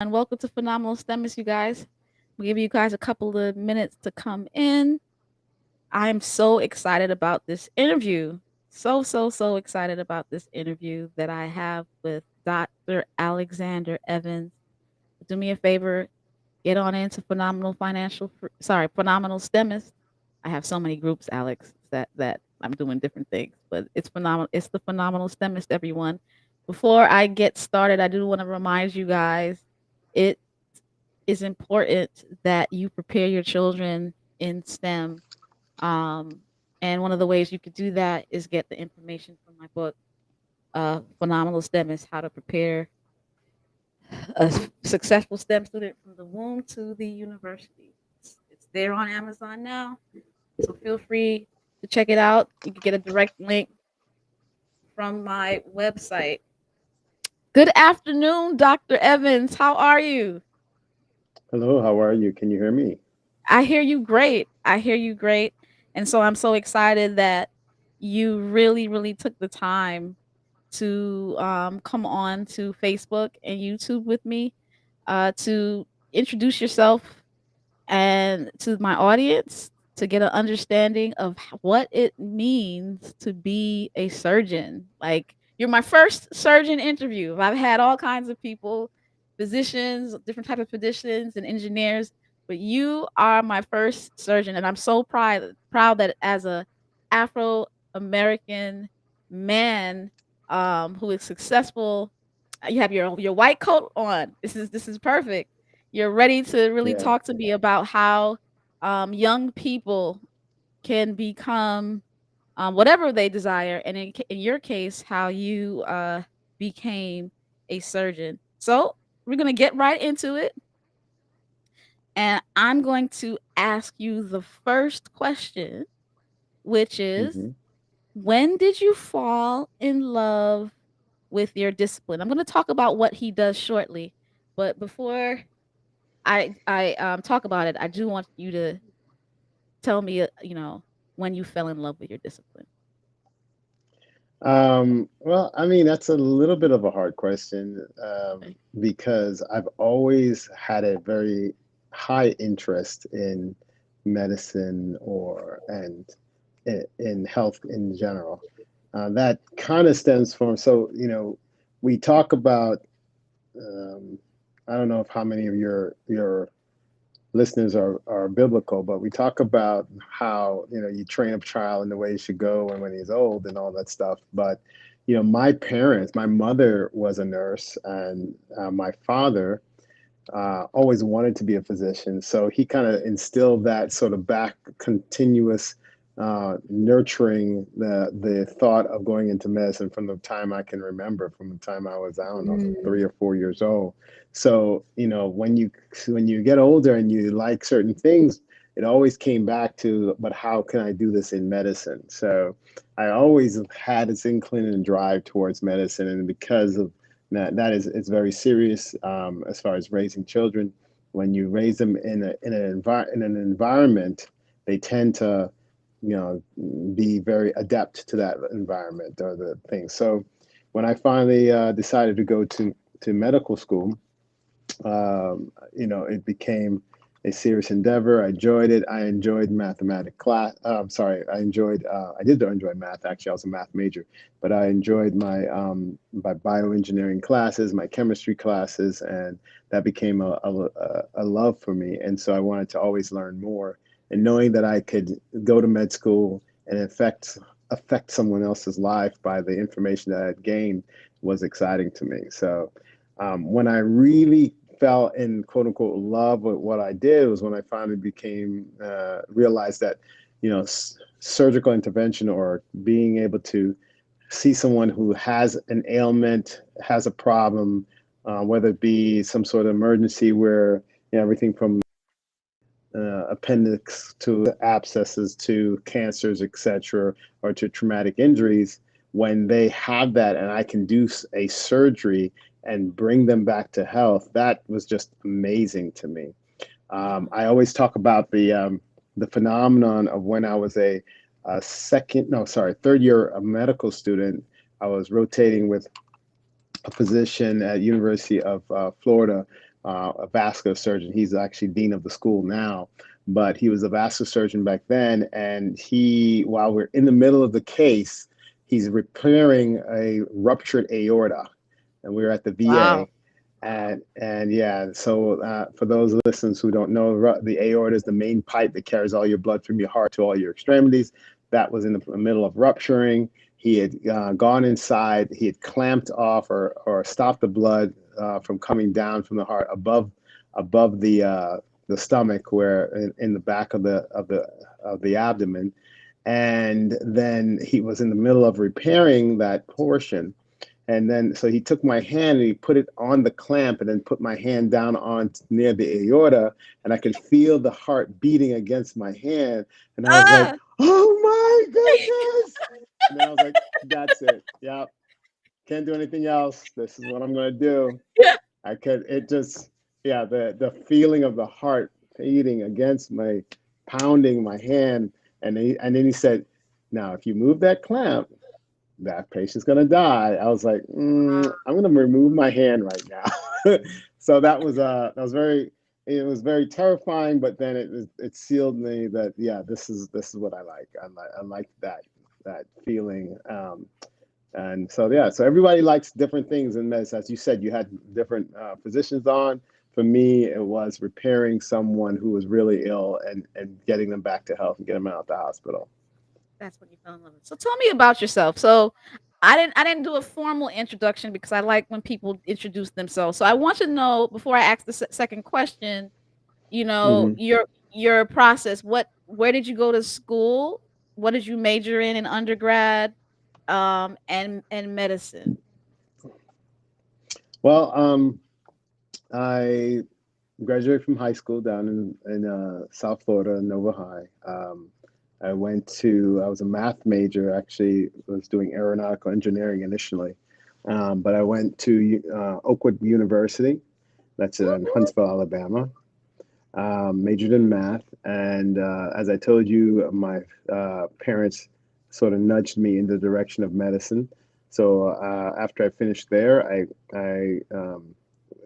And welcome to Phenomenal STEMist, you guys. We'll give you guys a couple of minutes to come in. I'm so excited about this interview. So excited about this interview that I have with Dr. Alexander Evans. Do me a favor, get on into Phenomenal STEMist. I have so many groups, Alex, that I'm doing different things, but it's phenomenal. It's the Phenomenal STEMist, everyone. Before I get started, I do want to remind you guys it is important that you prepare your children in STEM. Um, and one of the ways you could do that is get the information from my book, Phenomenal STEM is How to Prepare a Successful STEM Student from the Womb to the University. It's there on Amazon now. So feel free to check it out. You can get a direct link from my website. Good afternoon, Dr. Evans. How are you? Hello, how are you? Can you hear me? I hear you great. I hear you great. And so I'm so excited that you really took the time to come on to Facebook and YouTube with me to introduce yourself and to my audience to get an understanding of what it means to be a surgeon. Like, you're my first surgeon interview. I've had all kinds of people, physicians, different type of physicians and engineers, but you are my first surgeon, and I'm so proud that as a Afro American man who is successful, you have your white coat on. This is perfect. You're ready to really Yeah, talk to me about how young people can become whatever they desire, and in your case, how you became a surgeon. So we're gonna get right into it, and I'm going to ask you the first question, which is, hmm when did you fall in love with your discipline? I'm going to talk about what he does shortly, but before I talk about it, I do want you to tell me, when you fell in love with your discipline. well, I mean, that's a little bit of a hard question Okay. because I've always had a very high interest in medicine in health in general. That kind of stems from, we talk about, um, I don't know if how many of your listeners are biblical, but we talk about how you train up a child in the way he should go and when he's old and all that stuff. But my parents, my mother was a nurse, and my father always wanted to be a physician. So he kind of instilled that sort of back continuous nurturing the thought of going into medicine from the time I can remember, from the time I was, I don't know, Mm. 3 or 4 years old. So when you get older and you like certain things, it always came back to, but how can I do this in medicine? So I always had this inclination and drive towards medicine, and because of that is it's very serious as far as raising children. When you raise them in an environment, they tend to, be very adept to that environment or the thing. So when I finally decided to go to medical school, it became a serious endeavor. I enjoyed it. I enjoyed mathematic class. Sorry, I did enjoy math. Actually, I was a math major, but I enjoyed my bioengineering classes, my chemistry classes, and that became a love for me. And so I wanted to always learn more. And knowing that I could go to med school and affect someone else's life by the information that I had gained was exciting to me. So when I really fell in quote unquote love with what I did was when I finally realized that, surgical intervention or being able to see someone who has an ailment, has a problem, whether it be some sort of emergency where, everything from appendix to abscesses to cancers, etc., or to traumatic injuries, when they have that and I can do a surgery and bring them back to health, that was just amazing to me. Wow. I always talk about the phenomenon of when I was a third year medical student. I was rotating with a physician at University of Florida a vascular surgeon. He's actually dean of the school now, but he was a vascular surgeon back then. And while we're in the middle of the case, he's repairing a ruptured aorta, and we were at the VA. Wow. And yeah, so for those listeners who don't know, the aorta is the main pipe that carries all your blood from your heart to all your extremities. That was in the middle of rupturing. He had gone inside. He had clamped off or stopped the blood from coming down from the heart above the stomach, where in the back of the abdomen. And then he was in the middle of repairing that portion, and then, so he took my hand and he put it on the clamp and then put my hand down on near the aorta. And I could feel the heart beating against my hand. And I was like, Ah! oh my goodness. And then I was like, that's it. Yep. Can't do anything else. This is what I'm going to do. Yeah. It just, yeah, the feeling of the heart beating against my, pounding my hand. And then he said, now, if you move that clamp, that patient's gonna die. I was like, I'm gonna remove my hand right now. So that was very, it was very terrifying, but then it sealed me that, yeah, this is what I like. I like that feeling. And so, yeah, so everybody likes different things in medicine. As you said, you had different physicians on. For me, it was repairing someone who was really ill and getting them back to health and getting them out of the hospital. That's when you fell in love with. So tell me about yourself. So I didn't do a formal introduction because I like when people introduce themselves. So I want to know before I ask the second question, Hmm. your process. Where did you go to school? What did you major in undergrad? And medicine. Well, I graduated from high school down in South Florida, Nova High. I was a math major, actually, was doing aeronautical engineering initially. But I went to Oakwood University, that's in Woo-hoo. Huntsville, Alabama, majored in math. And as I told you, my parents sort of nudged me in the direction of medicine. So after I finished there, I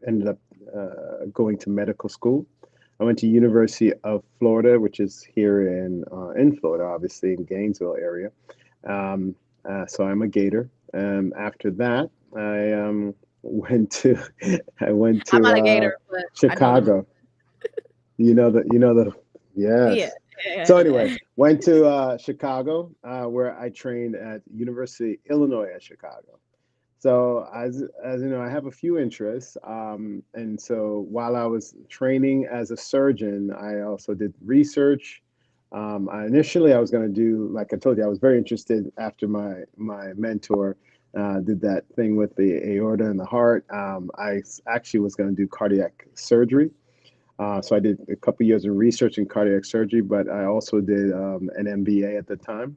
ended up going to medical school. I went to University of Florida, which is here in Florida, obviously in Gainesville area. Um, so I'm a Gator. After that, I went to I went I'm to not a gator, but I know the Chicago. You know the yeah, yes. yeah, So anyway, yeah. went to Chicago, where I trained at University Illinois at Chicago. So as you know, I have a few interests, and so while I was training as a surgeon, I also did research. Initially, I was going to do, like I told you, I was very interested after my mentor did that thing with the aorta and the heart. Actually was going to do cardiac surgery. So I did a couple years of research in cardiac surgery, but I also did an MBA at the time.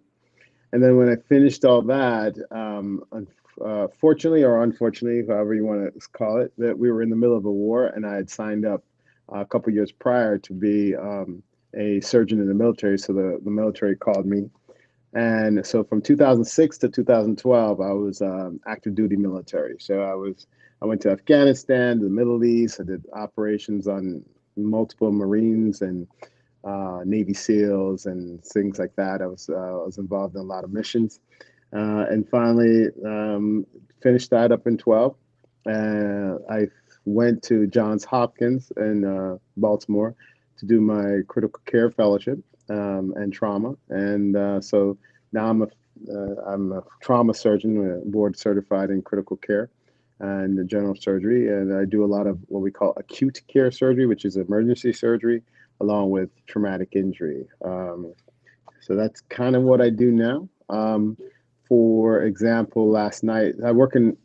And then when I finished all that, fortunately or unfortunately, however you want to call it, that we were in the middle of a war, and I had signed up a couple years prior to be a surgeon in the military. So the military called me, and so from 2006 to 2012, I was active duty military. So I went to Afghanistan, the Middle East. I did operations on multiple Marines and Navy SEALs and things like that. I was involved in a lot of missions, and finally finished that up in 12. I went to Johns Hopkins in Baltimore to do my critical care fellowship and trauma, and so now I'm a trauma surgeon, board certified in critical care and general surgery, and I do a lot of what we call acute care surgery, which is emergency surgery, along with traumatic injury. So that's kind of what I do now. For example, last night I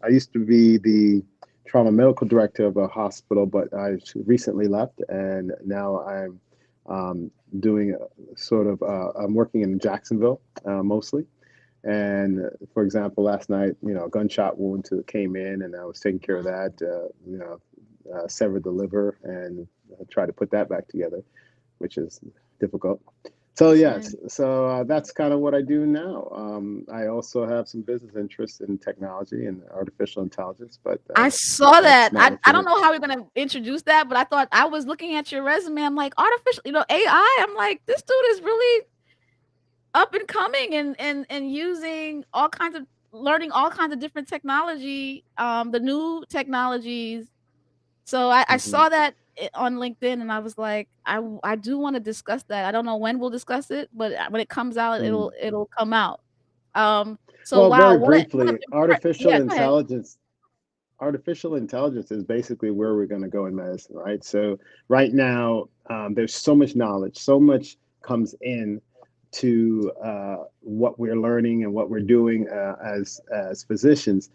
used to be the trauma medical director of a hospital, but I recently left, and now I'm doing I'm working in Jacksonville mostly. And for example, last night, a gunshot wound came in, and I was taking care of that. Severed the liver and tried to put that back together, which is difficult. So yes, Okay. so that's kind of what I do now. I also have some business interests in technology and artificial intelligence, but I saw that's that. not I within don't it. know how we're gonna introduce that, but I thought I was looking at your resume. I'm like, artificial, AI. I'm like, this dude is really up and coming and using all kinds of learning all kinds of different technology, the new technologies. So I Hmm. saw that on LinkedIn, and I was like, I do want to discuss that. I don't know when we'll discuss it, but when it comes out, Mm. it'll come out. So Well, wow, very what briefly, yeah, go ahead. artificial intelligence is basically where we're going to go in medicine, right? So right now, there's so much knowledge, so much comes in to what we're learning and what we're doing as physicians.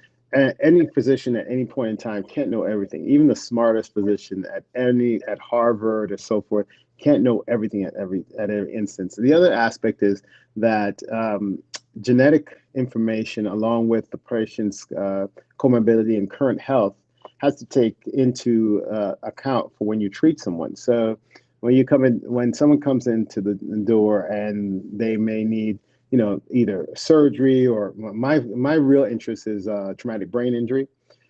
Any physician at any point in time can't know everything. Even the smartest physician at Harvard or so forth can't know everything at every instance. The other aspect is that genetic information, along with the patient's comorbidity and current health, has to take into account for when you treat someone. So when someone comes into the door and they may need, either surgery, or my real interest is traumatic brain injury.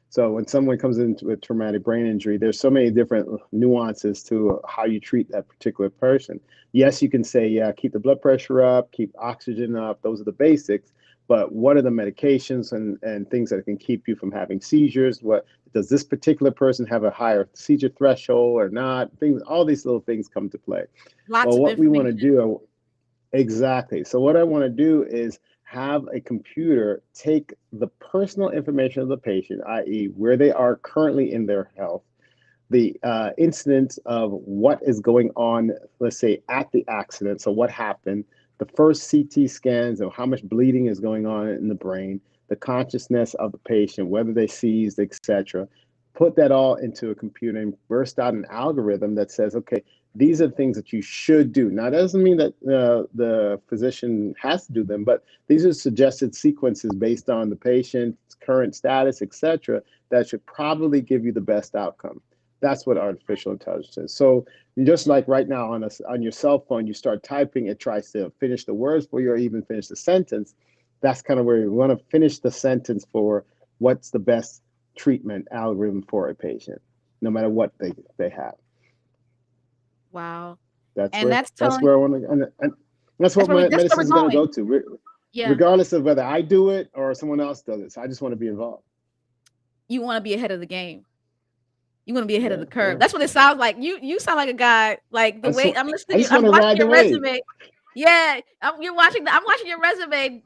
So when someone comes into a traumatic brain injury, there's so many different nuances to how you treat that particular person. Yes, you can say, yeah, keep the blood pressure up, keep oxygen up. Those are the basics. But what are the medications and things that can keep you from having seizures? What does this particular person have a higher seizure threshold or not? Things, all these little things come to play. Lots Well, of what we want to information. do, exactly. So what I want to do is have a computer take the personal information of the patient, i.e., where they are currently in their health, the incidence of what is going on, let's say at the accident. So what happened, the first CT scans of how much bleeding is going on in the brain, the consciousness of the patient, whether they seized, etc. Put that all into a computer and burst out an algorithm that says, okay, these are the things that you should do. Now, that doesn't mean that the physician has to do them, but these are suggested sequences based on the patient's current status, etc., that should probably give you the best outcome. That's what artificial intelligence is. So just like right now on your cell phone, you start typing, it tries to finish the words for you or even finish the sentence. That's kind of where you want to finish the sentence for what's the best treatment algorithm for a patient, no matter what they have. Wow. That's And where that's where I want to, and that's what my that's where medicine we're is going to go going. to, Yeah. regardless of whether I do it or someone else does it. So I just want to be involved. You want to be ahead of the game. You want to be ahead of Yeah, the curve. yeah. That's what it sounds like. You sound like a guy, like I the just, way wa- I'm I listening to you. just I'm want to watching ride the your wave. resume. Yeah, I'm watching your resume.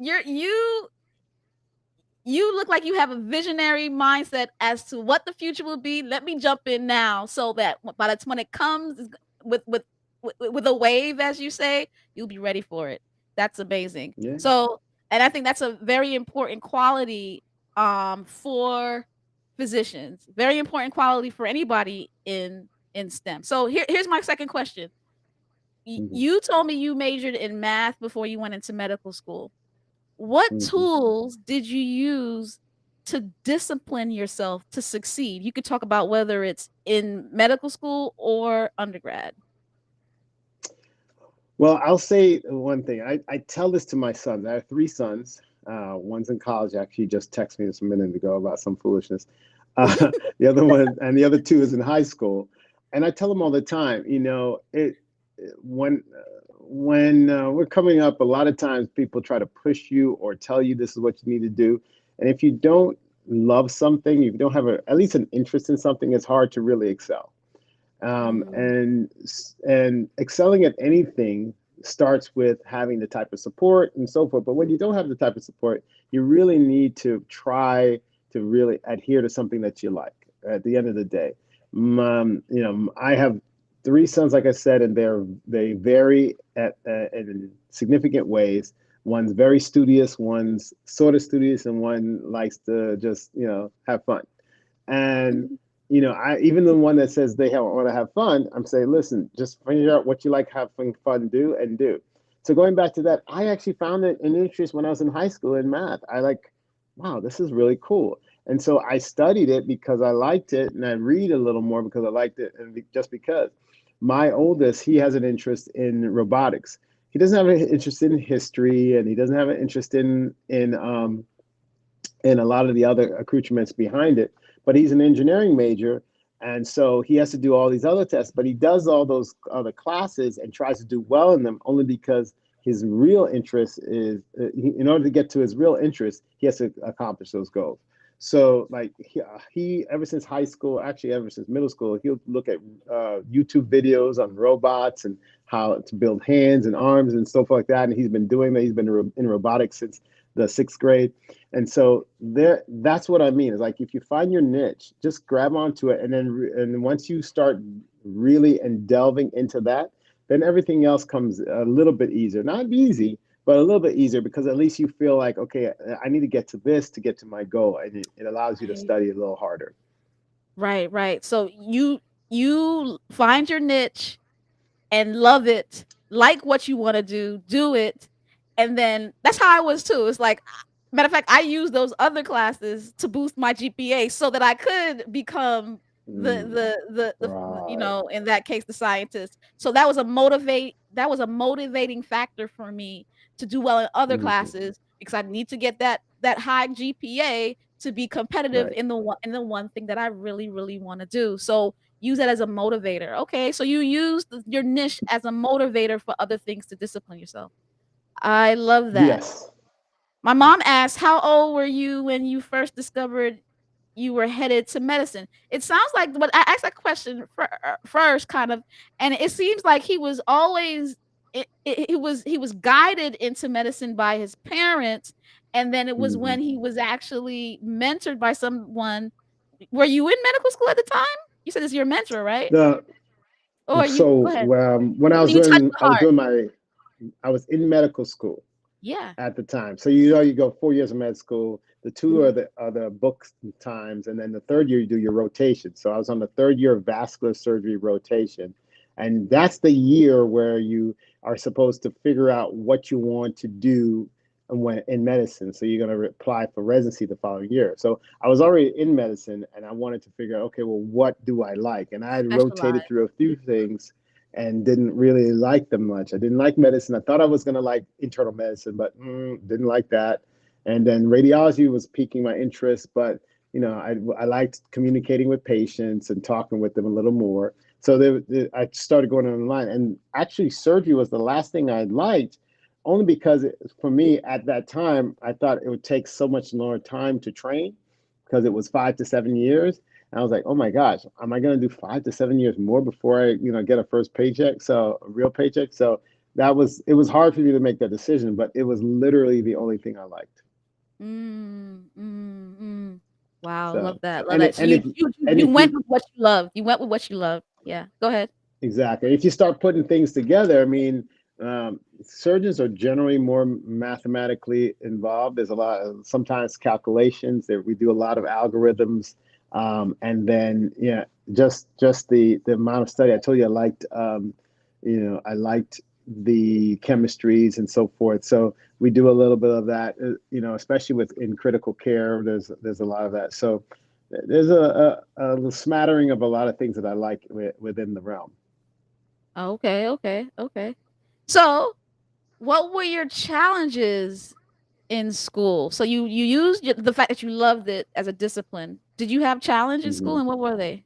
You look like you have a visionary mindset as to what the future will be. Let me jump in now so that by the time when it comes with with with a wave, as you say, you'll be ready for it. That's amazing. Yeah. So, and I think that's a very important quality for physicians. Very important quality for anybody in STEM. So here's my second question. Hmm. You told me you majored in math before you went into medical school. What Hmm. tools did you use to discipline yourself to succeed? You could talk about whether it's in medical school or undergrad. Well, I'll say one thing. I tell this to my sons. I have three sons. One's in college. Actually, just texted me this a minute ago about some foolishness. The other one, and the other two is in high school. And I tell them all the time, when we're coming up, a lot of times people try to push you or tell you this is what you need to do. And if you don't love something, if you don't have at least an interest in something, it's hard to really excel. um, Mhm. and and excelling at anything starts with having the type of support and so forth. But when you don't have the type of support, you really need to try to really adhere to something that you like. At the end of the day, I have three sons, like I said, and they vary in significant ways. One's very studious, one's sort of studious, and one likes to just have fun. And I even the one that says they want to have fun, I'm saying, listen, just figure out what you like having fun do and do. So going back to that, I actually found it an interest when I was in high school in math. I like, wow, this is really cool. And so I studied it because I liked it, and I read a little more because I liked it, and just because. My oldest, he has an interest in robotics. he doesn't have an interest in history, and he doesn't have an interest in a lot of the other accoutrements behind it. But he's an engineering major, and so he has to do all these other tests. But he does all those other classes and tries to do well in them only because his real interest is, in order to get to his real interest, he has to accomplish those goals. So like he ever since high school, actually ever since middle school, he'll look at YouTube videos on robots and how to build hands and arms and stuff like that. And he's been doing that. He's been in robotics since the sixth grade. And so there, that's what I mean. Is like if you find your niche, just grab onto it, and then once you start really and delving into that, then everything else comes a little bit easier. Not easy, but a little bit easier, because at least you feel like, okay, I need to get to this to get to my goal, and it allows you to Right. study a little harder. Right, right. So you find your niche and love it, like what you wanna do it, and then that's how I was too. It's like, matter of fact, I used those other classes to boost my GPA so that I could become Mm, you right, know, in that case, the scientist. So that was a motivating factor for me to do well in other hmm, classes because I need to get that high GPA to be competitive right, in the one thing that I really, really wanna do. So use that as a motivator. Okay, so you use your niche as a motivator for other things to discipline yourself. I love that. yes. My mom asked, "How old were you when you first discovered you were headed to medicine?" It sounds like when I asked that question first, kind of, and it seems like he was always he was guided into medicine by his parents, and then it was Hmm. when he was actually mentored by someone. Were you in medical school at the time? You said it's your mentor, right? The Or you go so ahead. when When you touch the I was heart. doing I was in medical school Yeah. at the time. So you know you go 4 years of med school. The two Mhm. are the book times, and then the third year you do your rotation. So I was on the third year of vascular surgery rotation, and that's the year where you are supposed to figure out what you want to do when in medicine. So you're going to apply for residency the following year. So I was already in medicine, and I wanted to figure out, okay, well, what do I like? And I had rotated Specialized. through a few things and didn't really like them much. I didn't like medicine. I thought I was going to like internal medicine, but didn't like that. And then radiology was piquing my interest, but I liked communicating with patients and talking with them a little more. So I started going online, and actually surgery was the last thing I liked, only because for me at that time I thought it would take so much more time to train because it was 5 to 7 years. And I was like, oh my gosh, am I going to do 5 to 7 years more before I, get a first paycheck? So a real paycheck. So it was hard for me to make that decision, but it was literally the only thing I liked. Mm. Wow, So, love that. So and you if went you, with what you love. You went with what you love. Yeah, go ahead. exactly, if you start putting things together, I mean, surgeons are generally more mathematically involved. There's a lot of sometimes calculations that we do a lot of algorithms, and then yeah, just the amount of study. I told you I liked the chemistries and so forth. So we do a little bit of that, especially with in critical care. There's a lot of that. So there's a smattering of a lot of things that I like within the realm. Okay, okay, okay. So, what were your challenges in school? So you used the fact that you loved it as a discipline. Did you have challenge in school, Mhm. and what were they?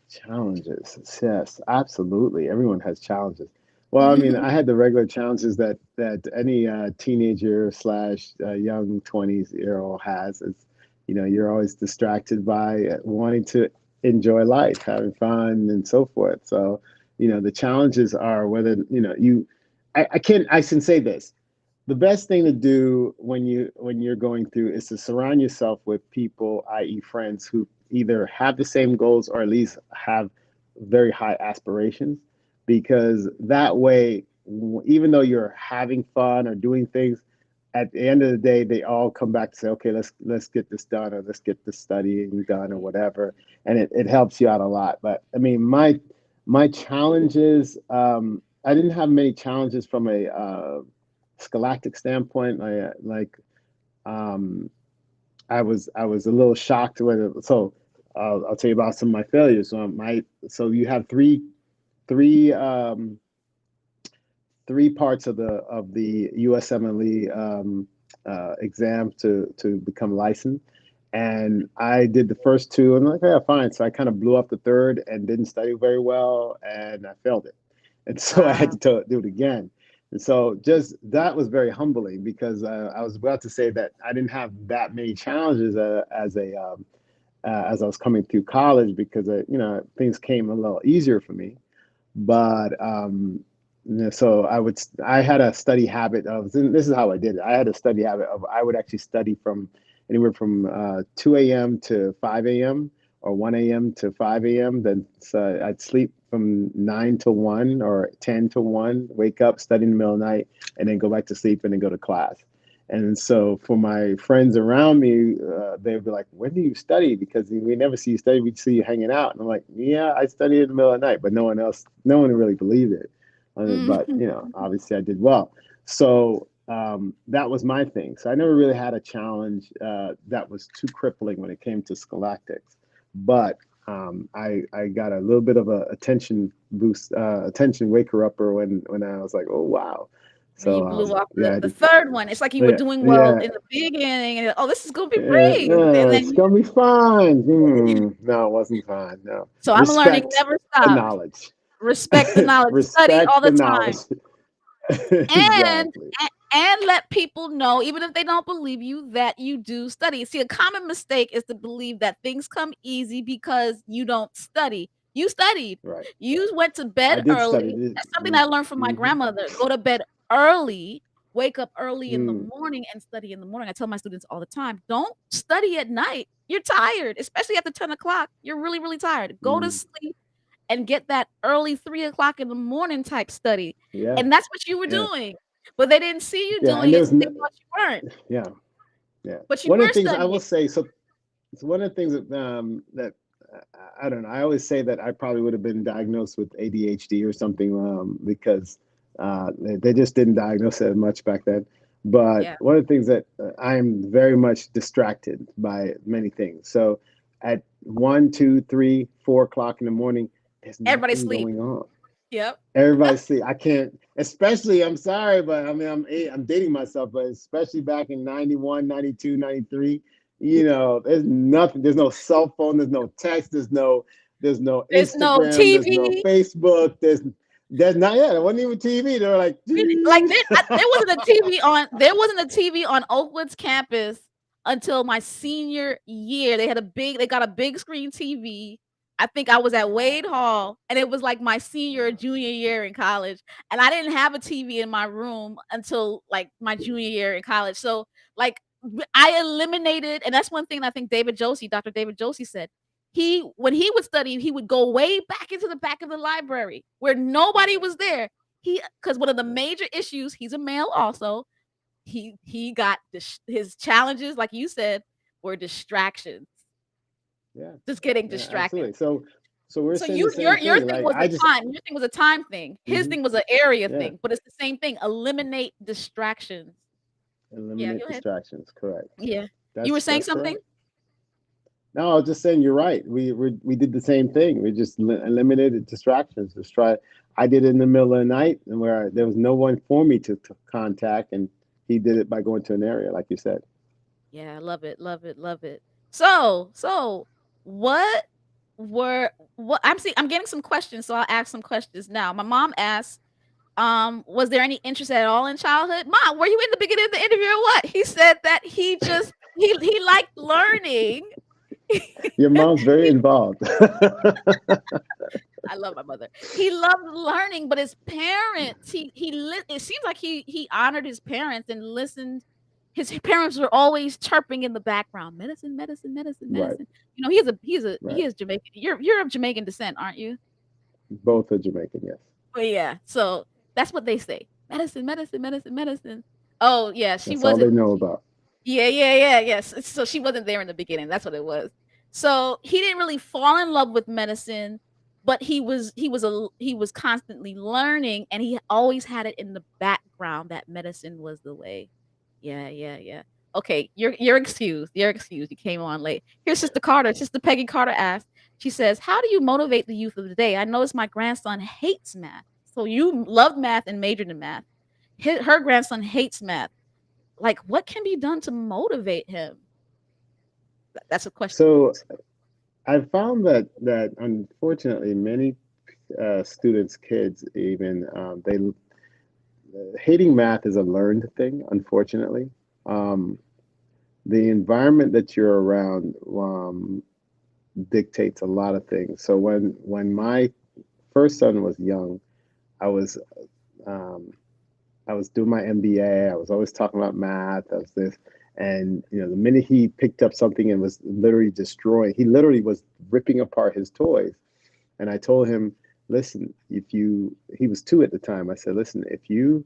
Challenges, yes, absolutely. Everyone has challenges. Well, I mean, I had the regular challenges that any teenager slash young 20s year old has. Is you're always distracted by wanting to enjoy life, having fun, and so forth. So, the challenges are whether I can say this: the best thing to do when you're going through is to surround yourself with people, i.e., friends who either have the same goals or at least have very high aspirations, because that way, even though you're having fun or doing things, at the end of the day, they all come back to say, okay, let's get this done, or let's get this studying done, or whatever, and it helps you out a lot. But I mean, my challenges, I didn't have many challenges from a scholastic standpoint. Um, I was a little shocked when so I'll tell you about some of my failures. So you have three three parts of the USMLE exam to become licensed, and I did the first two, and I'm like, yeah, fine. So I kind of blew up the third and didn't study very well, and I failed it, and so I had Wow. to do it again. And so just that was very humbling because I was about to say that I didn't have that many challenges as I was coming through college because things came a little easier for me. But so I had a study habit of this is how I did it. I had a study habit of I would actually study from anywhere from 2 a.m. to 5 a.m. or 1 a.m. to 5 a.m. Then so I'd sleep from 9 to 1 or 10 to 1, wake up, study in the middle of the night, and then go back to sleep and then go to class. And so for my friends around me, they'd be like, "When do you study? Because we never see you study. We see you hanging out." And I'm like, "Yeah, I study in the middle of the night," but no one really believed it. But Mm. obviously I did well. So that was my thing. So I never really had a challenge that was too crippling when it came to scholastics. But I got a little bit of a attention boost, attention waker upper when I was like, "Oh wow." When you So blew off yeah, the third one, it's like you were yeah, doing well yeah, in the beginning, and oh, this is gonna be yeah, great, and yeah, then it's gonna be fine. No, it wasn't fine. No, so I'm learning respect never the stop. knowledge. Respect the knowledge, study Respect all the the knowledge. time, and Exactly. and let people know, even if they don't believe you, that you do study. See, a common mistake is to believe that things come easy because you don't study. You studied. Right. You went to I bed did study. early. That's something I learned from my Mm-hmm. grandmother. Go to bed early, wake up early in the Mm, morning and study in the morning. I tell my students all the time, don't study at night. You're tired, especially after 10 o'clock. You're really, really tired. Go to mm. sleep and get that early 3 o'clock in the morning type study. Yeah. And that's what you were Yeah. doing. But they didn't see you Yeah. And doing it, there's so they no, thought you weren't, yeah. Yeah. but you One of were the things I studying. will say, so it's one of the things that I don't know. I always say that I probably would have been diagnosed with ADHD or something because they just didn't diagnose it much back then. But Yeah. one of the things that I am very much distracted by many things. So at 1, 2, 3, 4 o'clock in the morning, there's Everybody nothing sleep. going on. Yep. Everybody see, I can't, especially, I'm sorry, but I mean, I'm dating myself, but especially back in 91, 92, 93, there's nothing, there's no cell phone, there's no text, there's no There's no Instagram, there's no TV. Facebook, there's not, yeah, there wasn't even TV. They were like, Like, there wasn't a TV on Oakwood's campus until my senior year. They got a big screen TV. I think I was at Wade Hall, and it was, like, my senior or wow, junior year in college, and I didn't have a TV in my room until, like, my junior year in college, so, like, I eliminated, and that's one thing I think Dr. David Josie said. When he would study, he would go way back into the back of the library where nobody was there. Because one of the yeah, major issues, he's a male also. He got his challenges, like you said, were distractions, yeah, just getting yeah, distracted. absolutely. So we're So saying the same your thing. thing Like, was I just, your thing was a time thing. His mhm, thing was an area yeah, thing, but it's the same thing. Eliminate distractions. Yeah, eliminate go ahead. distractions. Correct. Yeah. You were That's saying that's something? correct. No, I was just saying you're right. We did the same thing. We just eliminated distractions. Just try. I did it in the middle of the night, and where there was no one for me to contact, and he did it by going to an area, like you said. Yeah, love it, love it, love it. So what I'm getting some questions, so I'll ask some questions now. My mom asked, was there any interest at all in childhood? Mom, were you in the beginning of the interview or what? He said that he liked learning. Your mom's very He involved. I love my mother. He loved learning, but his parents, it seems like he honored his parents and listened. His parents were always chirping in the background, "Medicine, medicine, medicine, Right, medicine." He right. is Jamaican. You're of Jamaican descent, aren't you? Both are Jamaican, yes. But yeah, so that's what they say. Medicine, medicine, medicine, medicine. Oh, yeah, she That's all they wasn't know about. yeah, yeah, yeah, yes. So she wasn't there in the beginning, that's what it was. So, he didn't really fall in love with medicine, but he was constantly learning, and he always had it in the background that medicine was the way. Yeah, yeah, yeah. Okay, you're excused, you're excused, you came on late. Here's Sister Carter, Sister Peggy Carter asked, she says, "How do you motivate the youth of the day? I notice my grandson hates math." So you loved math and majored in math. Her grandson hates math. Like, what can be done to motivate him? That's a question for you. So I found that unfortunately many students, kids, even they hating math is a learned thing. Unfortunately, um, the environment that you're around dictates a lot of things. So when my first son was young, I was um, I was doing my MBA. I was always talking about math. I was this, and the minute he picked up something and was literally destroying, he literally was ripping apart his toys. And I told him, listen, if you, he was 2 at the time. I said, listen, if you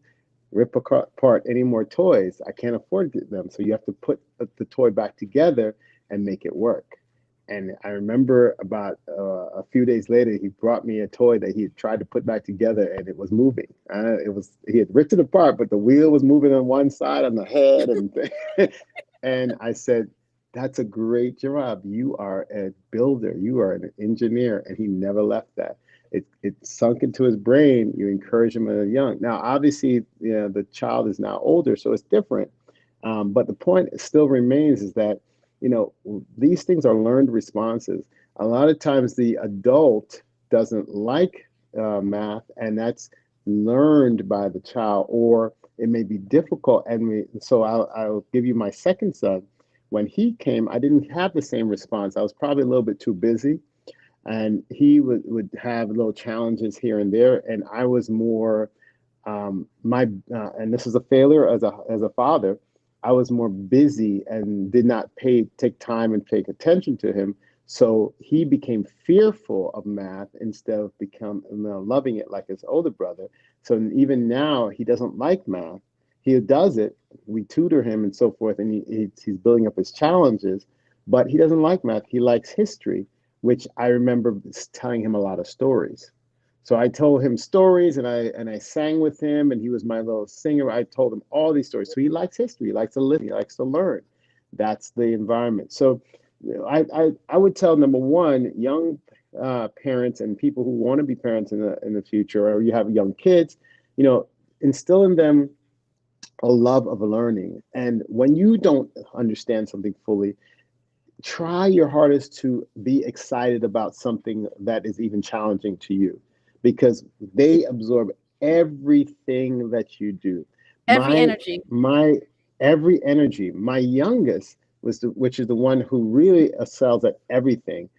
rip apart any more toys, I can't afford them. So you have to put the toy back together and make it work. And I remember about a few days later, he brought me a toy that he had tried to put back together, and it was moving. It was he had ripped it apart, but the wheel was moving on one side on the head, and and I said, "That's a great job. You are a builder. You are an engineer." And he never left that. It sunk into his brain. You encourage him when they're young. Now, obviously, the child is now older, so it's different. But the point still remains is that you know these things are learned responses. A lot of times, the adult doesn't like math, and that's learned by the child, or it may be difficult. So I'll give you my second son. When he came, I didn't have the same response. I was probably a little bit too busy, and he would have little challenges here and there, and I was more my and this is a failure as a father. I was more busy and did not take time and take attention to him. So he became fearful of math instead of loving it like his older brother. So even now he doesn't like math. He does it. We tutor him and so forth, and he's building up his challenges. But he doesn't like math. He likes history, which I remember telling him a lot of stories. So I told him stories, and I sang with him, and he was my little singer. I told him all these stories. So he likes history, he likes to listen, he likes to learn. That's the environment. So I would tell number one, young parents and people who want to be parents in the future, or you have young kids, you know, instill in them a love of learning. And when you don't understand something fully, try your hardest to be excited about something that is even challenging to you, because they absorb everything that you do. Every my energy. my every energy. My youngest which is the one who really excels at everything,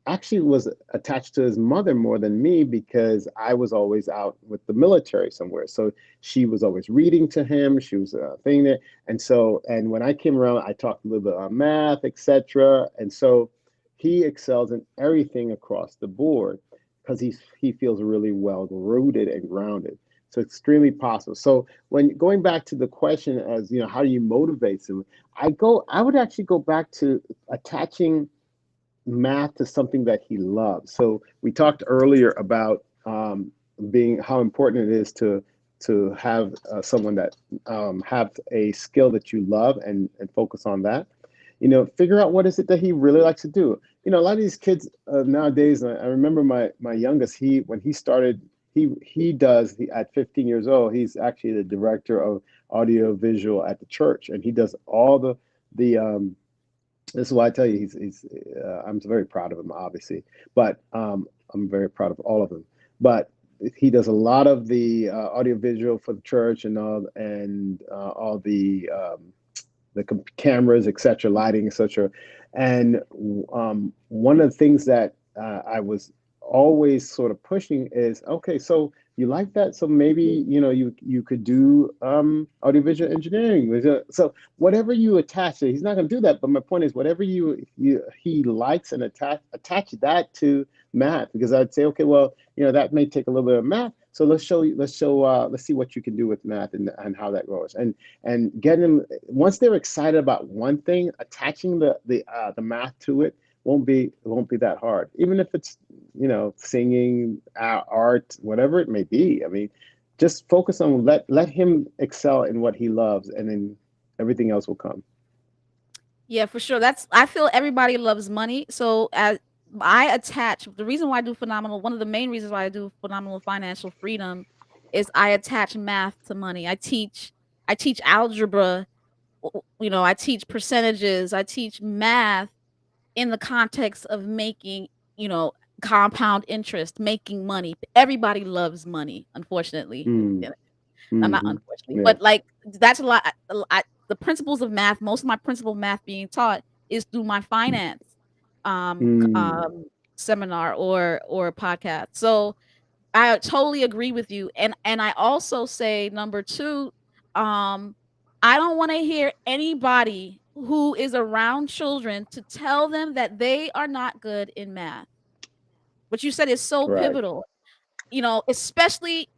actually was attached to his mother more than me, because I was always out with the military somewhere. So she was always reading to him. She was a thing there. And when I came around, I talked a little bit on math, etc. And so he excels in everything across the board because he feels really well rooted and grounded. So extremely possible. So when going back to the question as how do you motivate them, I would actually go back to attaching math to something that he loves. So we talked earlier about being how important it is to have someone that have a skill that you love and focus on that. Figure out what is it that he really likes to do. A lot of these kids nowadays. I remember my youngest. He when he started. At 15 years old. He's actually the director of audio visual at the church, and he does all the this is why I tell you I'm very proud of him, obviously, but I'm very proud of all of them. But he does a lot of the audiovisual for the church all the cameras, etc., lighting, etc. And one of the things that I was always sort of pushing is, okay, so you like that, so maybe you could do audiovisual engineering. So whatever you attach to, he's not going to do that. But my point is, whatever he likes, and attach that to math, because I'd say, okay, well, that may take a little bit of math. So let's see what you can do with math and how that goes. And get them, once they're excited about one thing, attaching the math to it won't be that hard, even if it's singing, art, whatever it may be. I mean, just focus on let him excel in what he loves, and then everything else will come. Yeah, for sure. I feel everybody loves money. So I attach the reason why I do phenomenal, one of the main reasons why I do phenomenal financial freedom is I attach math to money. I teach algebra, I teach percentages, I teach math in the context of making, you know, compound interest, making money. Everybody loves money, unfortunately. Mm, Yeah, not hmm. unfortunately, Yeah. but like that's a lot. The principles of math, most of my principle of math being taught is through my finance Mm, seminar or podcast. So I totally agree with you, and I also say number 2, um, I don't wanna hear anybody who is around children to tell them that they are not good in math. What you said is so right. pivotal, especially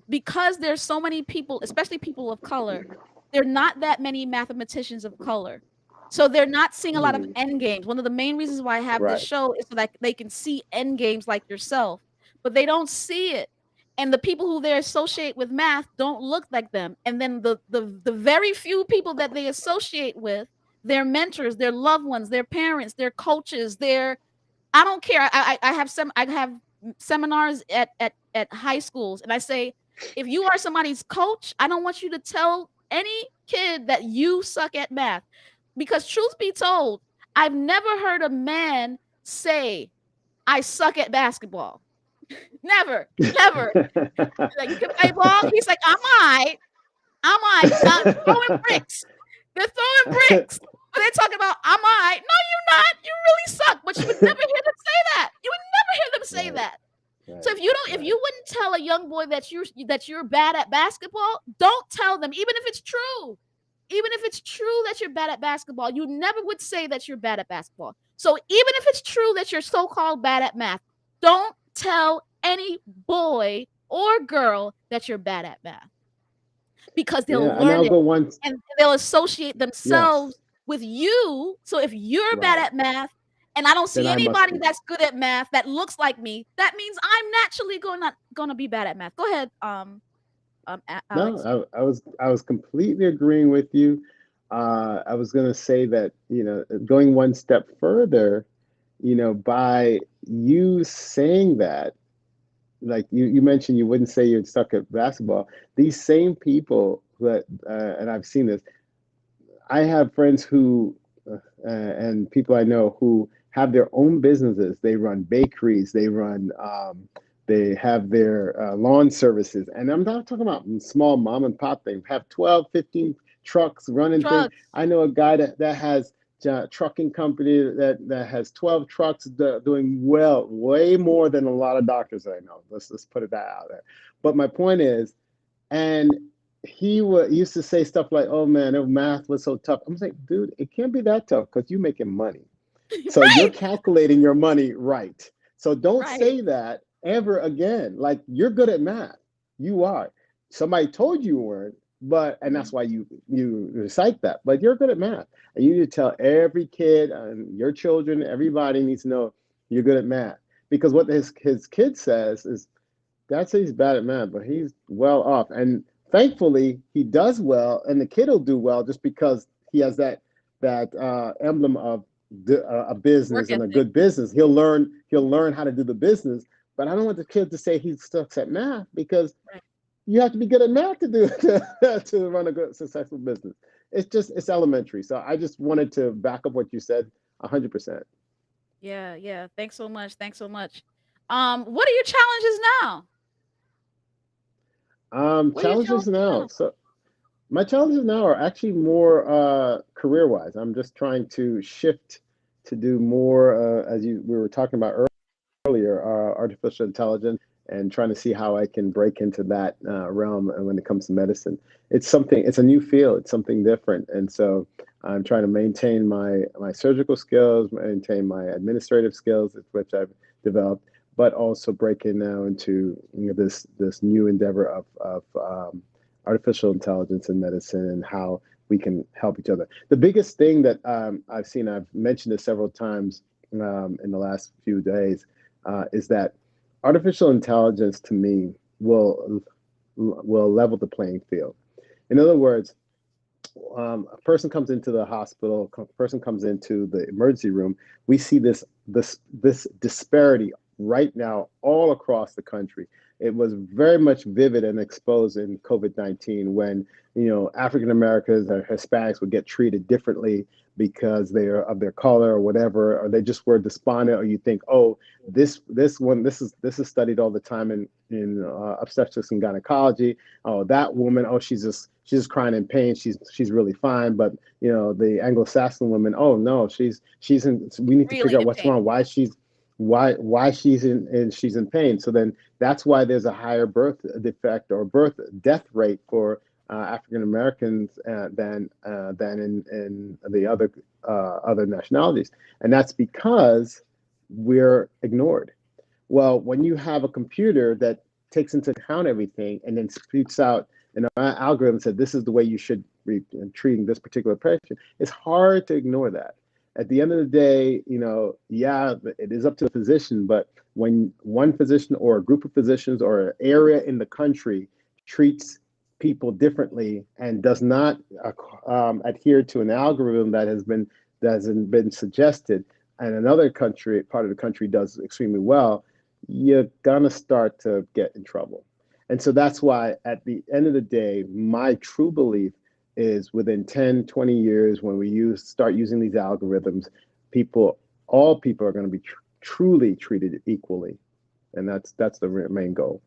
because there's so many people, especially people of color, there are not that many mathematicians of color. So they're not seeing a lot of Mm, end games. One of the main reasons why I have this right. show is so that they can see end games like yourself, but they don't see it. And the people who they associate with math don't look like them. And then the very few people that they associate with, their mentors, their loved ones, their parents, their coaches, their I don't care. I have seminars at high schools, and I say, if you are somebody's coach, I don't want you to tell any kid that you suck at math, because truth be told, I've never heard a man say I suck at basketball. Never, never. Like you can play ball. He's like, I'm alright. Now throwing bricks. They're throwing bricks. But they're talking about I'm alright. No, you're not. You really suck. But you would never hear them say that. You would never hear them say Right. that. So Right. if Right. you wouldn't tell a young boy that you're bad at basketball, don't tell them, even if it's true. Even if it's true that you're bad at basketball, you never would say that you're bad at basketball. So even if it's true that you're so-called bad at math, don't tell any boy or girl that you're bad at math, because they'll Yeah. And learn I'll it go one. and they'll associate Yes. themselves with you. So if you're bad Right. at math and I don't Then see I must anybody be. that's good at math that looks like me, that means I'm naturally gonna be bad at math. Go ahead, Alex. No, I was completely agreeing with you. I was going to say that, going one step further, by you saying that, like you mentioned, you wouldn't say you're stuck at basketball. These same people that, and I've seen this, I have friends who, and people I know who have their own businesses. They run bakeries, they have their lawn services. And I'm not talking about small mom and pop things, have 12, 15 trucks running things. Drugs. I know a guy that has a trucking company that has 12 trucks doing well, way more than a lot of doctors I know. Let's put it that out there. But my point is, and used to say stuff like, "Oh man, math was so tough." I'm like, dude, it can't be that tough because you're making money. So you're Right. calculating your money right. So don't Right. say that ever again. Like you're good at math. You are. Somebody told you weren't, and that's Mhm. why you recite that. But you're good at math. And you need to tell every kid and your children, everybody needs to know you're good at math. Because what his kid says is, Dad says he's bad at math, but he's well off. And thankfully, he does well, and the kid will do well just because he has that emblem of a Work business and a ethic. good business. He'll learn how to do the business. But I don't want the kid to say he sucks at math because Right. you have to be good at math to do to run a good successful business. It's elementary. So I just wanted to back up what you said 100%. Yeah, yeah. Thanks so much. Thanks so much. What are your challenges now? What are your Challenges challenges now. now? So my challenges now are actually more career wise. I'm just trying to shift to do more, as we were talking about earlier, artificial intelligence, and trying to see how I can break into that realm when it comes to medicine. It's a new field, it's something different. And so I'm trying to maintain my surgical skills, maintain my administrative skills, which I've developed, but also breaking now into this new endeavor of artificial intelligence in medicine and how we can help each other. The biggest thing that I've mentioned this several times in the last few days, is that artificial intelligence to me will level the playing field. In other words, a person comes into the hospital, a person comes into the emergency room. We see this disparity right now all across the country. It was very much vivid and exposed in COVID-19 when, African Americans or Hispanics would get treated differently because they're of their color or whatever, or they just were despondent, or you think, oh, this is studied all the time in obstetrics and gynecology. Oh, that woman, oh, she's just crying in pain. She's really fine, but the Anglo-Saxon woman, oh no, she's in. We need to Really figure out in what's pain. wrong. Why she's in pain. So then that's why there's a higher birth defect or birth death rate for African Americans than in the other nationalities, and that's because we're ignored. Well, when you have a computer that takes into account everything and then spits out an algorithm said this is the way you should be treating this particular patient, it's hard to ignore that. At the end of the day, yeah, it is up to the physician, but when one physician or a group of physicians or an area in the country treats people differently and does not adhere to an algorithm that has been suggested, and another part of the country does extremely well, you're gonna start to get in trouble. And so that's why at the end of the day, my true belief is within 10, 20 years, when we start using these algorithms, all people are going to be truly treated equally. And that's the main goal.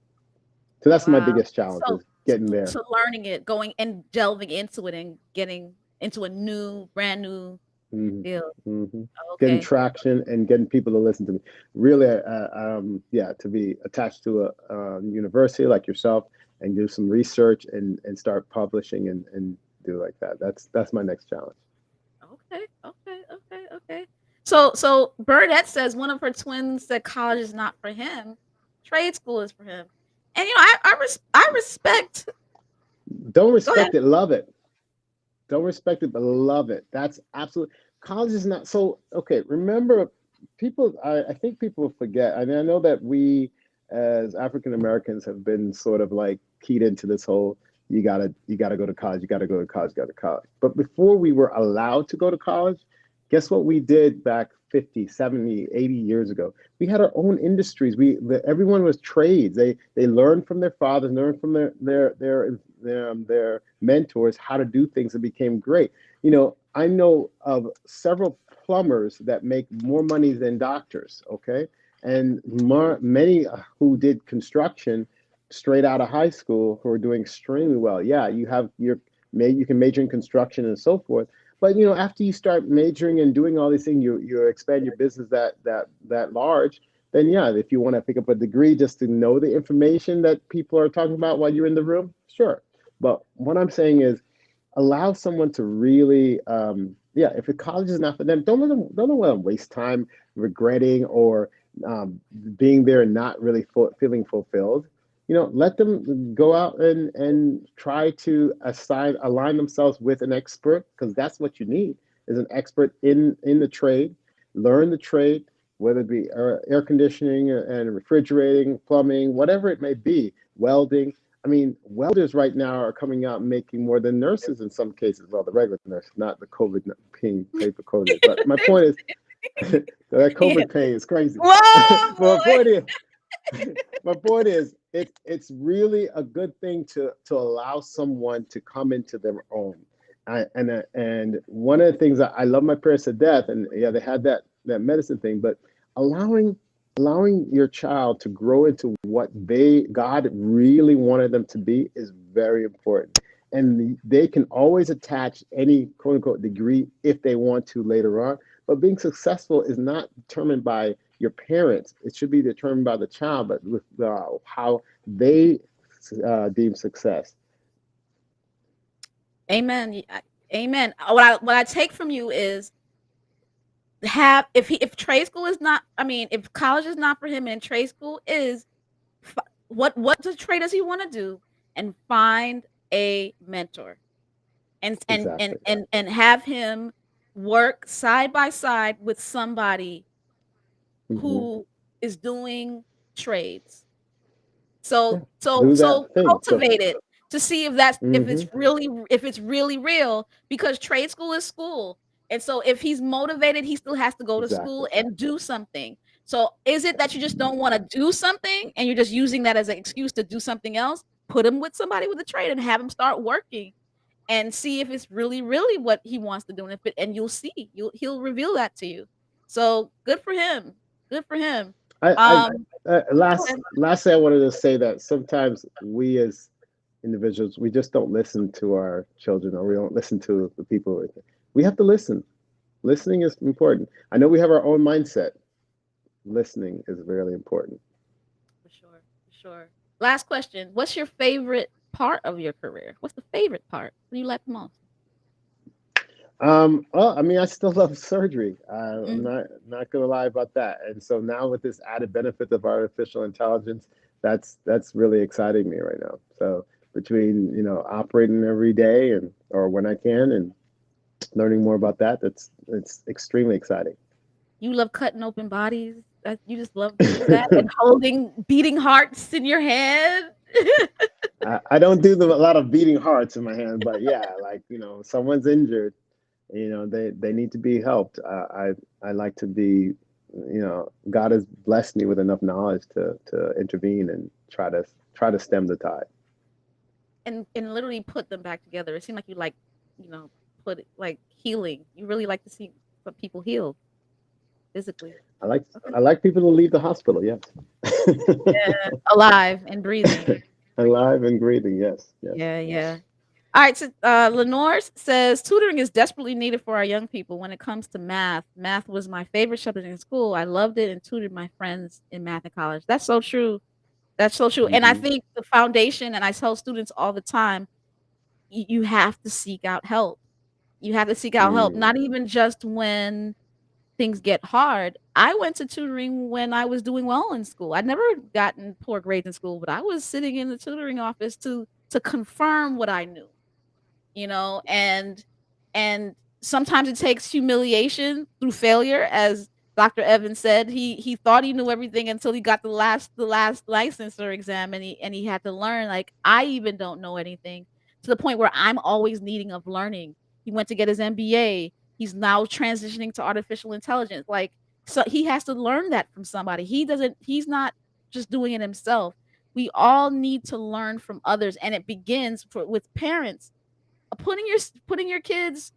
So that's my Wow. biggest challenge So is getting there. so learning it, going and delving into it and getting into a new, brand new Hmm. field. Hmm. Getting Okay. traction and getting people to listen to me. Really, yeah, to be attached to a university like yourself and do some research and start publishing and do like that. That's my next challenge. Okay. Okay. Okay. Okay. So Burdette says one of her twins said college is not for him. Trade school is for him. And I respect. Don't Go ahead. respect it, love it. Don't respect it, but love it. That's absolute. College is not so. Okay, remember, people. I think people forget. I mean, I know that we, as African Americans, have been sort of like keyed into this whole. You gotta go to college. You gotta go to college. You gotta go to college. But before we were allowed to go to college, guess what we did back 50, 70, 80 years ago? We had our own industries. Everyone was trades. They learned from their fathers, learned from their mentors how to do things and became great. I know of several plumbers that make more money than doctors, okay? And many who did construction straight out of high school who are doing extremely well. Yeah, you can major in construction and so forth. But after you start majoring and doing all these things, you expand your business that large. Then yeah, if you want to pick up a degree just to know the information that people are talking about while you're in the room, sure. But what I'm saying is, allow someone to really, yeah. If the college is not for them, don't let them waste time regretting or being there and not really feeling fulfilled. Let them go out and try to align themselves with an expert, because that's what you need, is an expert in the trade. Learn the trade, whether it be air conditioning and refrigerating, plumbing, whatever it may be, welding. I mean, welders right now are coming out making more than nurses in some cases. Well, the regular nurses, not the COVID being paid for COVID. But my point is, that Yeah. COVID pay is crazy. Whoa, But my boy. point is, it's really a good thing to allow someone to come into their own. And one of the things I love my parents to death, and yeah, they had that medicine thing, but allowing your child to grow into what God really wanted them to be is very important. And they can always attach any quote unquote degree if they want to later on. But being successful is not determined by your parents. It should be determined by the child, but with how they deem success. Amen. Amen. What I take from you is have if trade school is not, I mean, if college is not for him and trade school is, what the trade does he want to do, and find a mentor Exactly. and have him work side by side with somebody Hmm. who is doing trades. Yeah. So Do that so thing. So, cultivate it to see if hmm, it's really real, because trade school is school. And so if he's motivated, he still has to go to school exactly. and do something. So is it that you just don't want to do something and you're just using that as an excuse to do something else? Put him with somebody with a trade and have him start working and see if it's really, really what he wants to do. And if it, and you'll see, he'll reveal that to you. So good for him. Good for him. I Um, Go ahead. lastly, I wanted to say that sometimes we as individuals, we just don't listen to our children, or we don't listen to the people. We have to listen. Listening is important. I know we have our own mindset. Listening is really important. For sure. For sure. Last question. What's your favorite part of your career? What's the favorite part? What do you like the most? Well, I mean, I still love surgery. I'm Mm. not gonna lie about that. And so now with this added benefit of artificial intelligence, that's really exciting me right now. So between operating every day and or when I can and learning more about that, it's extremely exciting. You love cutting open bodies. You just love doing that and holding beating hearts in your hand. I don't do a lot of beating hearts in my hand, but yeah, like someone's injured, they need to be helped. I like to be, God has blessed me with enough knowledge to intervene and try to stem the tide. And literally put them back together. It seemed like you like, you know, put it like healing. You really like to see some people healed physically. I like Okay. I like people to leave the hospital. Yes, Yeah, alive and breathing. alive and breathing. Yes, yes. Yeah, yeah. All right, so Lenore says tutoring is desperately needed for our young people when it comes to math. Math was my favorite subject in school. I loved it and tutored my friends in math in college. That's so true. That's so true. And I Hmm. think the foundation, and I tell students all the time, you have to seek out help. You have to seek out help, Mm. not even just when things get hard. I went to tutoring when I was doing well in school. I'd never gotten poor grades in school, but I was sitting in the tutoring office to confirm what I knew, and sometimes it takes humiliation through failure, as Dr. Evans said. He thought he knew everything until he got the last licensure exam, and he had to learn, like, I even don't know anything, to the point where I'm always needing of learning. He went to get his MBA. He's now transitioning to artificial intelligence. Like, so he has to learn that from somebody. He's not just doing it himself. We all need to learn from others, and it begins with parents putting your kids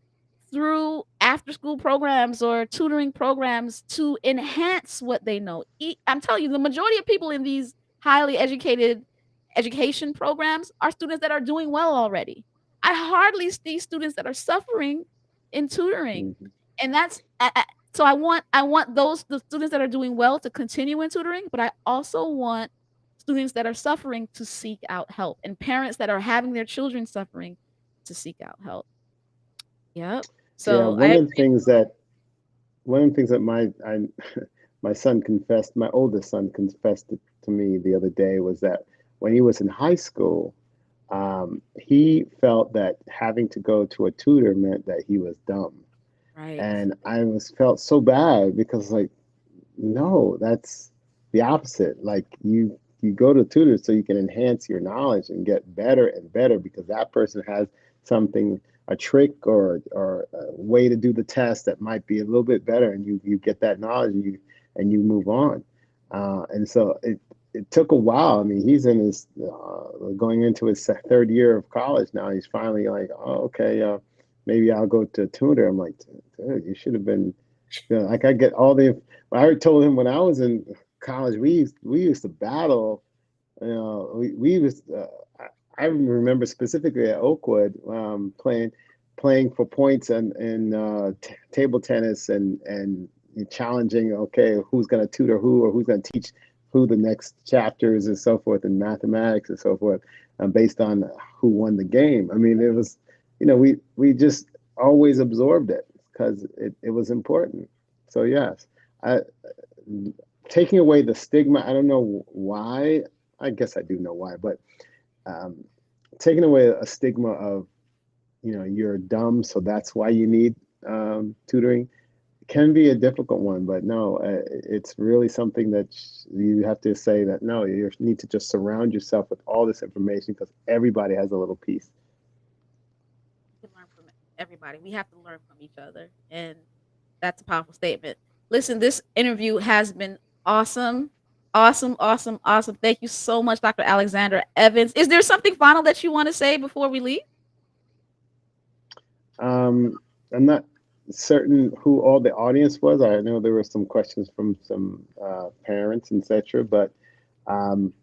through after school programs or tutoring programs to enhance what they know. I'm telling you, the majority of people in these highly educated education programs are students that are doing well already. I hardly see students that are suffering in tutoring, Hmm. and so I want those the students that are doing well to continue in tutoring, but I also want students that are suffering to seek out help, and parents that are having their children suffering to seek out help. Yep. Yeah, So I agree. one of the things that my son confessed, my oldest son confessed to me the other day was that when he was in high school, he felt that having to go to a tutor meant that he was dumb, Right. and I was felt so bad because like no, that's the opposite. Like you go to tutors so you can enhance your knowledge and get better and better because that person has something, a trick or a way to do the test that might be a little bit better, and you get that knowledge and you move on. And so it took a while. I mean, he's in his going into his third year of college now. He's finally like, oh, okay, maybe I'll go to a tutor. I'm like, dude, you should have been. Like I get all the I told him when I was in college, we used to battle. We was. I remember specifically at Oakwood playing for points and table tennis and challenging. Okay, who's going to tutor who or who's going to teach who the next chapters and so forth in mathematics and so forth, based on who won the game. I mean, it was, we just always absorbed it because it was important. So yes, I, taking away the stigma. I don't know why. I guess I do know why, but um, taking away a stigma of you're dumb, so that's why you need tutoring can be a difficult one. But no, it's really something that you have to say that no, you need to just surround yourself with all this information because everybody has a little piece. We can learn from everybody. We have to learn from each other. And that's a powerful statement. Listen, this interview has been Awesome. Awesome, awesome, awesome. Thank you so much, Dr. Alexandra Evans. Is there something final that you want to say before we leave? I'm not certain who all the audience was. I know there were some questions from some parents, etc. But um,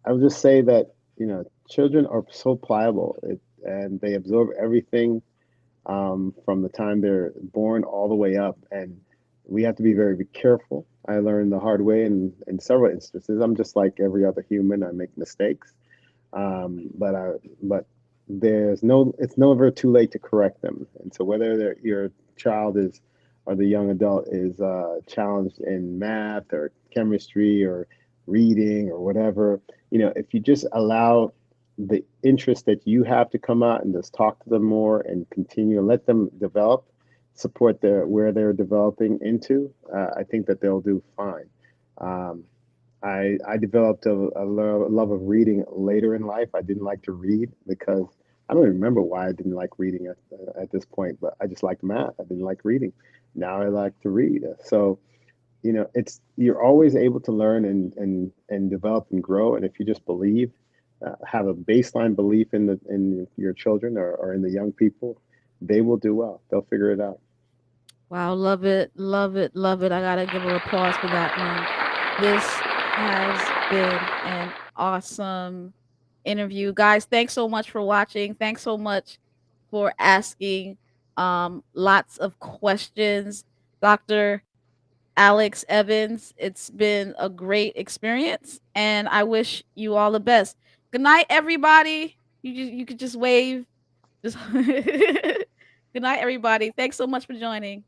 I would just say that children are so pliable, and they absorb everything from the time they're born all the way up, and we have to be very careful. I learned the hard way in several instances. I'm just like every other human. I make mistakes, but it's never too late to correct them. And so whether your child is or the young adult is challenged in math or chemistry or reading or whatever, if you just allow the interest that you have to come out and just talk to them more and continue and let them develop, support where they're developing into, I think that they'll do fine. Um, I developed a love of reading later in life. I didn't like to read because I don't even remember why I didn't like reading at this point, but I just liked math. I didn't like reading. Now I like to read. So, it's you're always able to learn and develop and grow. And if you just believe, have a baseline belief in your children or in the young people, they will do well. They'll figure it out. Wow, love it, love it, love it. I gotta give a applause for that one. This has been an awesome interview. Guys, thanks so much for watching. Thanks so much for asking lots of questions. Dr. Alex Evans, it's been a great experience and I wish you all the best. Good night, everybody. You could just wave. Just Good night, everybody. Thanks so much for joining.